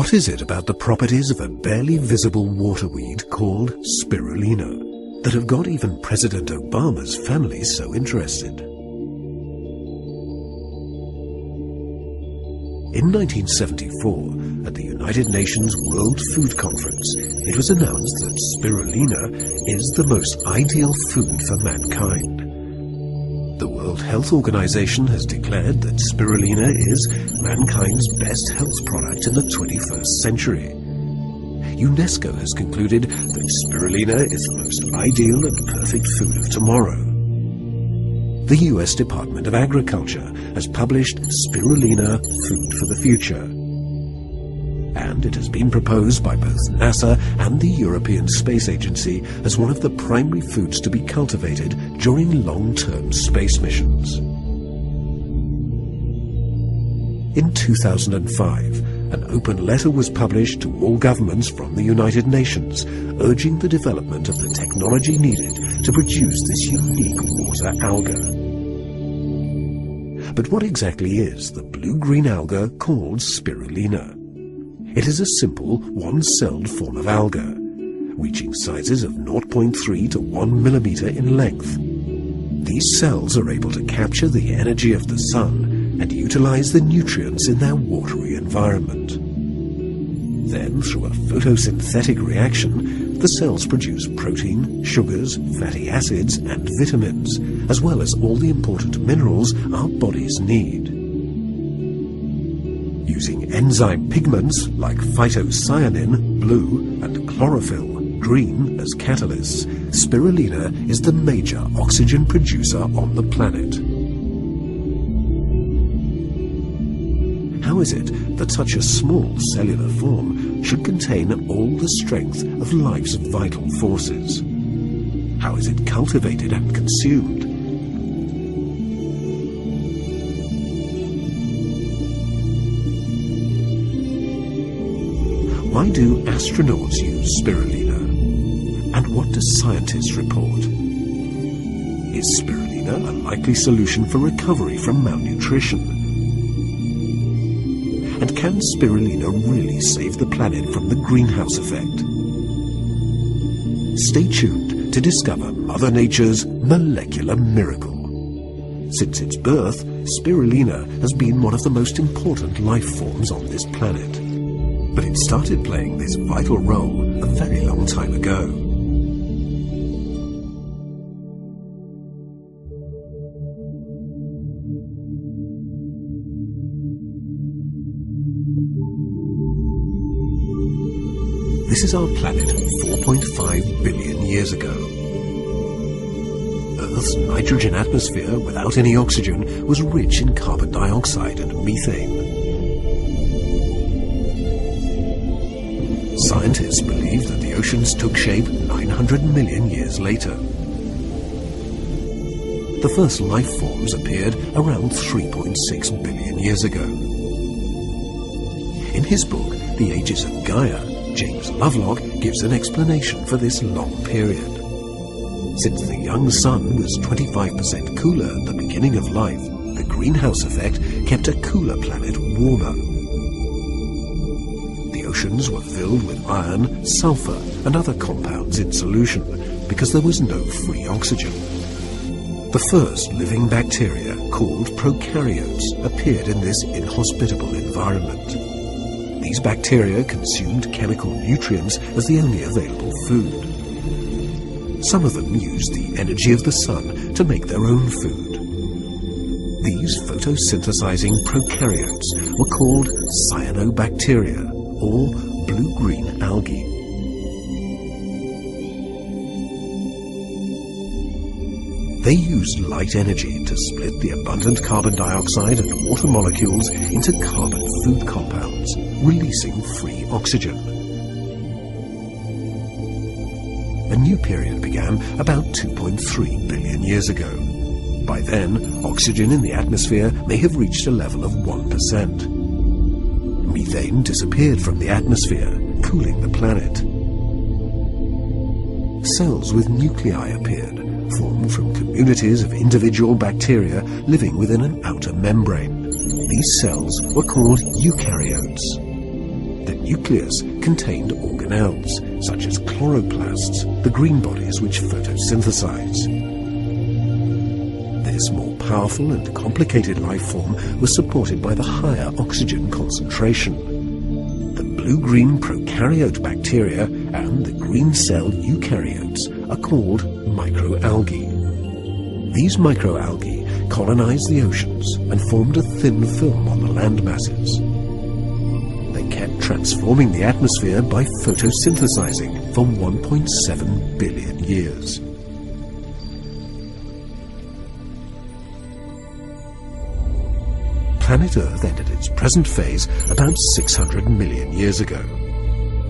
What is it about the properties of a barely visible waterweed called spirulina that have got even President Obama's family so interested? In 1974, at the United Nations World Food Conference, it was announced that spirulina is the most ideal food for mankind. The World Health Organization has declared that spirulina is mankind's best health product in the 21st century. UNESCO has concluded that spirulina is the most ideal and perfect food of tomorrow. The US Department of Agriculture has published Spirulina Food for the Future, and it has been proposed by both NASA and the European Space Agency as one of the primary foods to be cultivated during long-term space missions. In 2005, an open letter was published to all governments from the United Nations, urging the development of the technology needed to produce this unique water alga. But what exactly is the blue-green alga called spirulina? It is a simple, one-celled form of alga, reaching sizes of 0.3 to 1 millimeter in length. These cells are able to capture the energy of the sun and utilize the nutrients in their watery environment. Then, through a photosynthetic reaction, the cells produce protein, sugars, fatty acids, and vitamins, as well as all the important minerals our bodies need. Using enzyme pigments like phytocyanin, blue, and chlorophyll, green, as catalysts, spirulina is the major oxygen producer on the planet. How is it that such a small cellular form should contain all the strength of life's vital forces? How is it cultivated and consumed? Why do astronauts use spirulina? And what do scientists report? Is spirulina a likely solution for recovery from malnutrition? And can spirulina really save the planet from the greenhouse effect? Stay tuned to discover Mother Nature's molecular miracle. Since its birth, spirulina has been one of the most important life forms on this planet. But it started playing this vital role a very long time ago. This is our planet 4.5 billion years ago. Earth's nitrogen atmosphere, without any oxygen, was rich in carbon dioxide and methane. Scientists believe that the oceans took shape 900 million years later. The first life forms appeared around 3.6 billion years ago. In his book, The Ages of Gaia, James Lovelock gives an explanation for this long period. Since the young sun was 25% cooler at the beginning of life, the greenhouse effect kept a cooler planet warmer. The oceans were filled with iron, sulfur, and other compounds in solution because there was no free oxygen. The first living bacteria, called prokaryotes, appeared in this inhospitable environment. These bacteria consumed chemical nutrients as the only available food. Some of them used the energy of the sun to make their own food. These photosynthesizing prokaryotes were called cyanobacteria, or blue-green algae. They used light energy to split the abundant carbon dioxide and water molecules into carbon food compounds, releasing free oxygen. A new period began about 2.3 billion years ago. By then, oxygen in the atmosphere may have reached a level of 1%. Methane disappeared from the atmosphere, cooling the planet. Cells with nuclei appeared, formed from communities of individual bacteria living within an outer membrane. These cells were called eukaryotes. The nucleus contained organelles, such as chloroplasts, the green bodies which photosynthesize. This more powerful and complicated life form was supported by the higher oxygen concentration. The blue-green prokaryote bacteria and the green cell eukaryotes are called microalgae. These microalgae colonized the oceans and formed a thin film on the land masses. They kept transforming the atmosphere by photosynthesizing for 1.7 billion years. Planet Earth entered its present phase about 600 million years ago.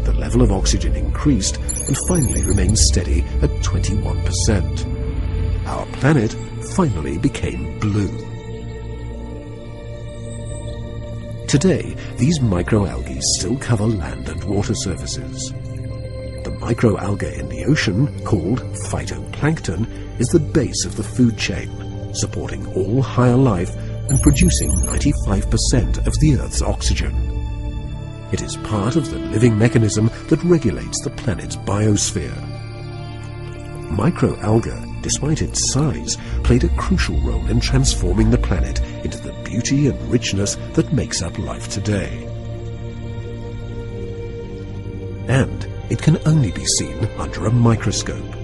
The level of oxygen increased and finally remained steady at 21%. Our planet finally became blue. Today, these microalgae still cover land and water surfaces. The microalgae in the ocean, called phytoplankton, is the base of the food chain, supporting all higher life and producing 95% of the Earth's oxygen. It is part of the living mechanism that regulates the planet's biosphere. Microalgae, despite its size, played a crucial role in transforming the planet into the beauty and richness that makes up life today. And it can only be seen under a microscope.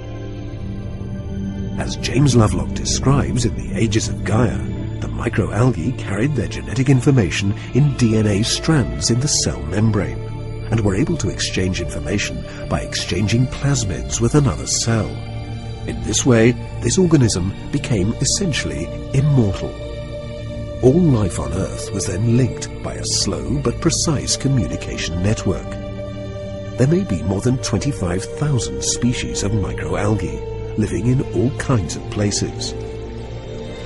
As James Lovelock describes in The Ages of Gaia, the microalgae carried their genetic information in DNA strands in the cell membrane, and were able to exchange information by exchanging plasmids with another cell. In this way, this organism became essentially immortal. All life on Earth was then linked by a slow but precise communication network. There may be more than 25,000 species of microalgae, living in all kinds of places.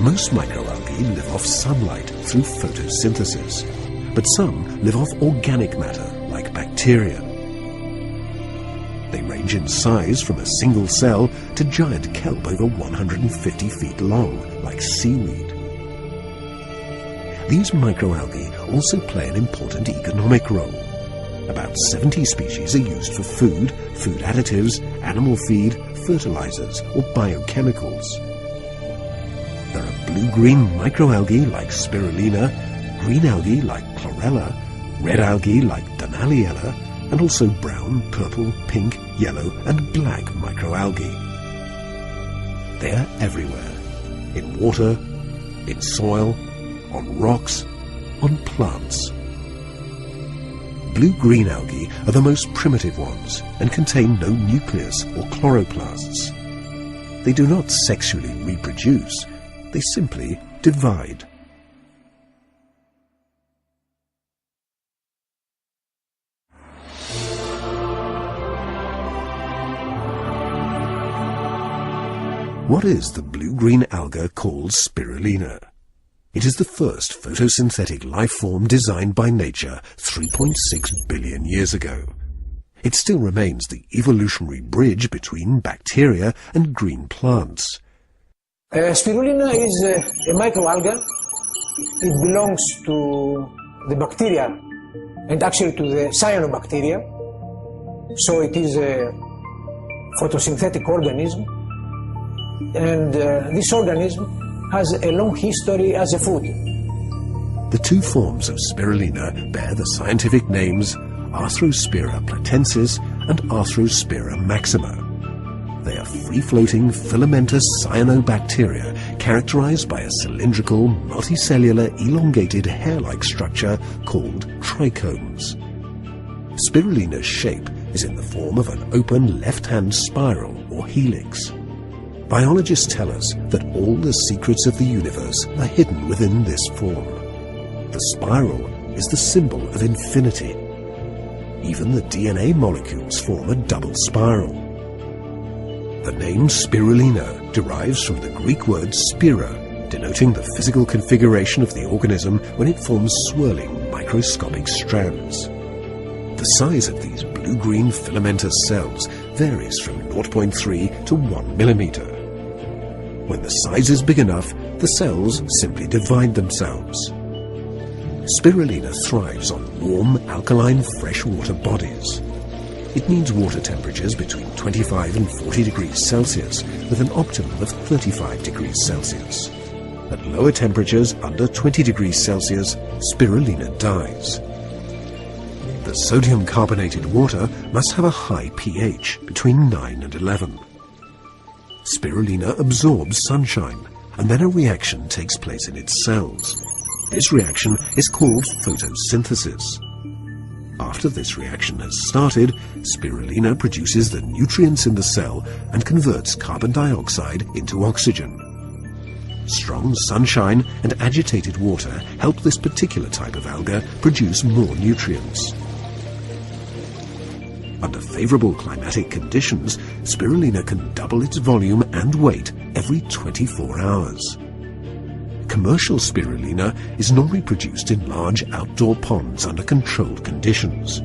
Most microalgae live off sunlight through photosynthesis, but some live off organic matter like bacteria. They range in size from a single cell to giant kelp over 150 feet long, like seaweed. These microalgae also play an important economic role. About 70 species are used for food, food additives, animal feed, fertilizers, or biochemicals. There are blue-green microalgae like spirulina, green algae like chlorella, red algae like donaliella, and also brown, purple, pink, yellow, and black microalgae. They are everywhere, in water, in soil, on rocks, on plants. Blue-green algae are the most primitive ones and contain no nucleus or chloroplasts. They do not sexually reproduce, they simply divide. What is the blue-green alga called spirulina? It is the first photosynthetic life form designed by nature 3.6 billion years ago. It still remains the evolutionary bridge between bacteria and green plants. Spirulina is a microalga. It belongs to the bacteria and actually to the cyanobacteria. So it is a photosynthetic organism. And this organism has a long history as a food. The two forms of spirulina bear the scientific names Arthrospira platensis and Arthrospira maxima. They are free-floating filamentous cyanobacteria characterized by a cylindrical, multicellular, elongated hair-like structure called trichomes. Spirulina's shape is in the form of an open left-hand spiral or helix. Biologists tell us that all the secrets of the universe are hidden within this form. The spiral is the symbol of infinity. Even the DNA molecules form a double spiral. The name spirulina derives from the Greek word spira, denoting the physical configuration of the organism when it forms swirling microscopic strands. The size of these blue-green filamentous cells varies from 0.3 to 1 millimeter. When the size is big enough, the cells simply divide themselves. Spirulina thrives on warm, alkaline freshwater bodies. It needs water temperatures between 25 and 40 degrees Celsius, with an optimum of 35 degrees Celsius. At lower temperatures, under 20 degrees Celsius, spirulina dies. The sodium carbonated water must have a high pH, between 9 and 11. Spirulina absorbs sunshine, and then a reaction takes place in its cells. This reaction is called photosynthesis. After this reaction has started, spirulina produces the nutrients in the cell and converts carbon dioxide into oxygen. Strong sunshine and agitated water help this particular type of alga produce more nutrients. Under favorable climatic conditions, spirulina can double its volume and weight every 24 hours. Commercial spirulina is normally produced in large outdoor ponds under controlled conditions.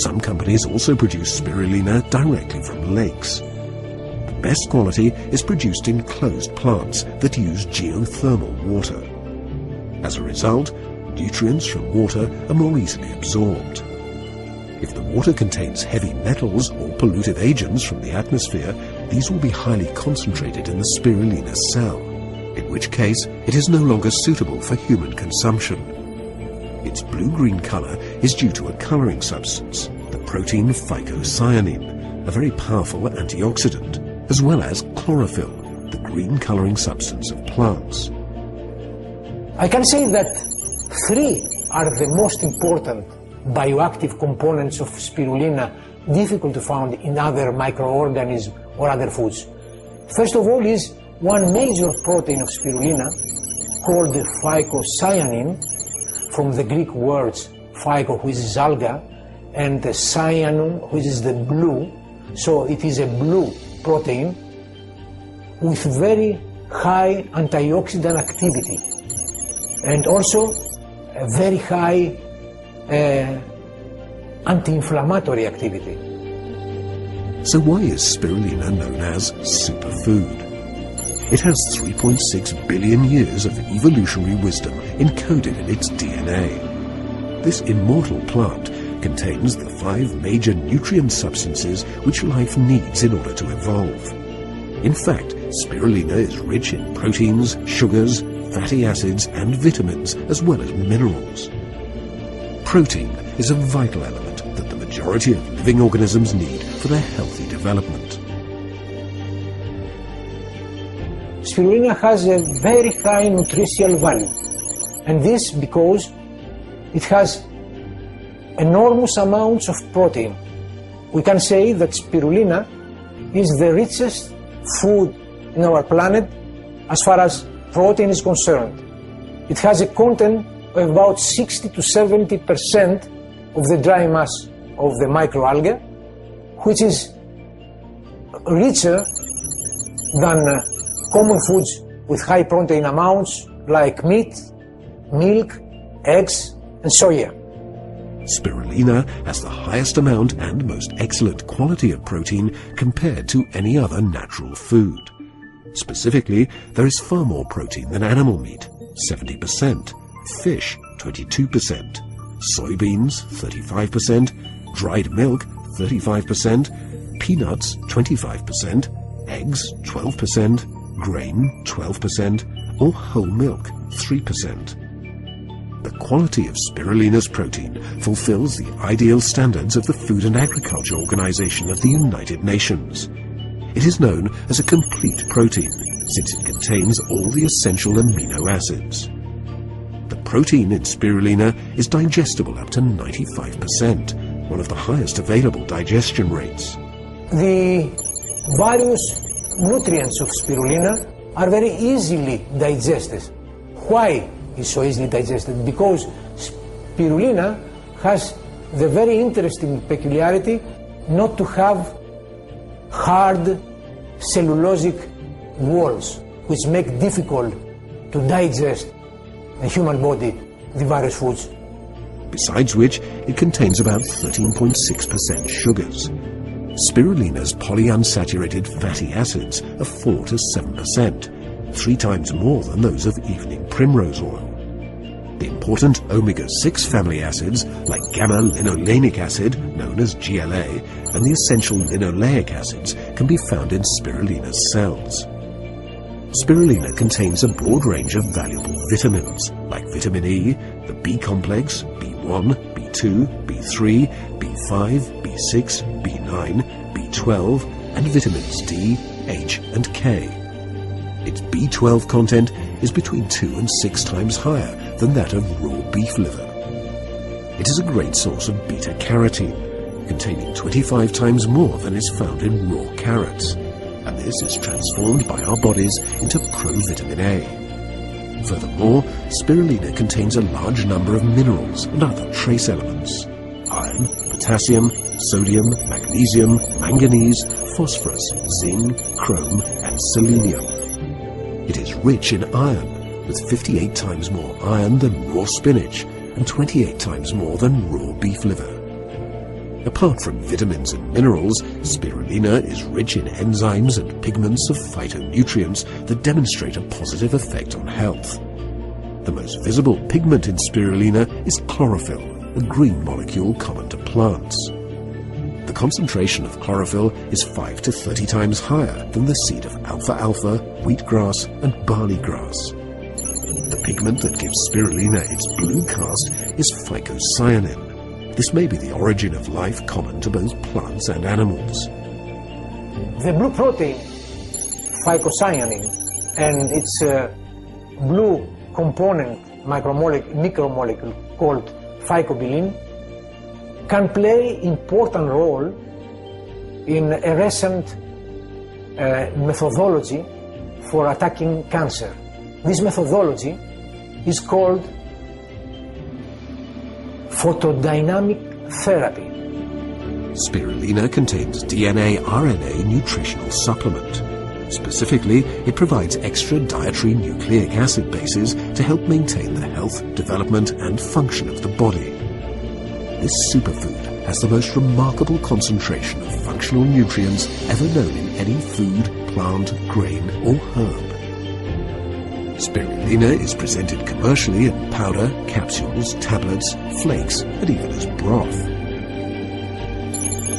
Some companies also produce spirulina directly from lakes. The best quality is produced in closed plants that use geothermal water. As a result, nutrients from water are more easily absorbed. If the water contains heavy metals or polluted agents from the atmosphere, these will be highly concentrated in the spirulina cell, in which case it is no longer suitable for human consumption. Its blue-green color is due to a coloring substance, the protein phycocyanin, a very powerful antioxidant, as well as chlorophyll, the green coloring substance of plants. I can say that three are the most important bioactive components of spirulina, difficult to find in other microorganisms or other foods. First of all is one major protein of spirulina called the phycocyanin, from the Greek words phyco, which is alga, and the cyanum, which is the blue. So it is a blue protein with very high antioxidant activity and also a very high anti-inflammatory activity. So why is spirulina known as superfood? It has 3.6 billion years of evolutionary wisdom encoded in its DNA. This immortal plant contains the 5 major nutrient substances which life needs in order to evolve. In fact, spirulina is rich in proteins, sugars, fatty acids and vitamins, as well as minerals. Protein is a vital element that the majority of living organisms need for their healthy development. Spirulina has a very high nutritional value, and this because it has enormous amounts of protein. We can say that spirulina is the richest food in our planet as far as protein is concerned. It has a content of about 60 to 70% of the dry mass of the microalgae, which is richer than common foods with high protein amounts like meat, milk, eggs, and soya. Spirulina has the highest amount and most excellent quality of protein compared to any other natural food. Specifically, there is far more protein than animal meat, 70%, fish, 22%, soybeans, 35%, dried milk, 35%, peanuts, 25%, eggs, 12%, grain, 12%, or whole milk, 3%. The quality of spirulina's protein fulfills the ideal standards of the Food and Agriculture Organization of the United Nations. It is known as a complete protein, since it contains all the essential amino acids. The protein in spirulina is digestible up to 95%, one of the highest available digestion rates. The various nutrients of spirulina are very easily digested. Why is so easily digested? Because spirulina has the very interesting peculiarity not to have hard cellulosic walls, which make difficult to digest the human body, the various foods. Besides which, it contains about 13.6% sugars. Spirulina's polyunsaturated fatty acids are 4 to 7%, 3 times more than those of evening primrose oil. The important omega-6 family acids, like gamma-linolenic acid, known as GLA, and the essential linoleic acids can be found in spirulina cells. Spirulina contains a broad range of valuable vitamins, like vitamin E, the B complex, B1, B2, B3, B5, B6, B9, B12, and vitamins D, H, and K. Its B12 content is between 2 and 6 times higher than that of raw beef liver. It is a great source of beta-carotene, containing 25 times more than is found in raw carrots, and this is transformed by our bodies into provitamin A. Furthermore, spirulina contains a large number of minerals and other trace elements: iron, potassium, sodium, magnesium, manganese, phosphorus, zinc, chrome, and selenium. It is rich in iron, with 58 times more iron than raw spinach and 28 times more than raw beef liver. Apart from vitamins and minerals, spirulina is rich in enzymes and pigments of phytonutrients that demonstrate a positive effect on health. The most visible pigment in spirulina is chlorophyll, a green molecule common to plants. The concentration of chlorophyll is 5 to 30 times higher than the seed of alfalfa, wheatgrass, and barley grass. The pigment that gives spirulina its blue cast is phycocyanin. This may be the origin of life common to both plants and animals. The blue protein, phycocyanin, and its blue component micromolecule called phycobilin can play important role in a recent methodology for attacking cancer. This methodology is called photodynamic therapy. Spirulina contains DNA-RNA nutritional supplement. Specifically, it provides extra dietary nucleic acid bases to help maintain the health, development, and function of the body. This superfood has the most remarkable concentration of functional nutrients ever known in any food, plant, grain, or herb. Spirulina is presented commercially in powder, capsules, tablets, flakes, and even as broth.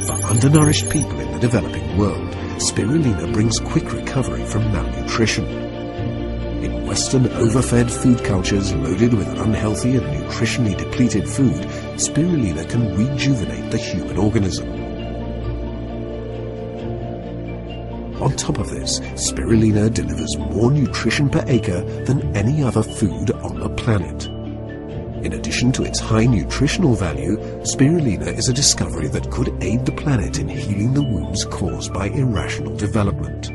For undernourished people in the developing world, spirulina brings quick recovery from malnutrition. In Western overfed food cultures loaded with unhealthy and nutritionally depleted food, spirulina can rejuvenate the human organism. On top of this, spirulina delivers more nutrition per acre than any other food on the planet. In addition to its high nutritional value, spirulina is a discovery that could aid the planet in healing the wounds caused by irrational development.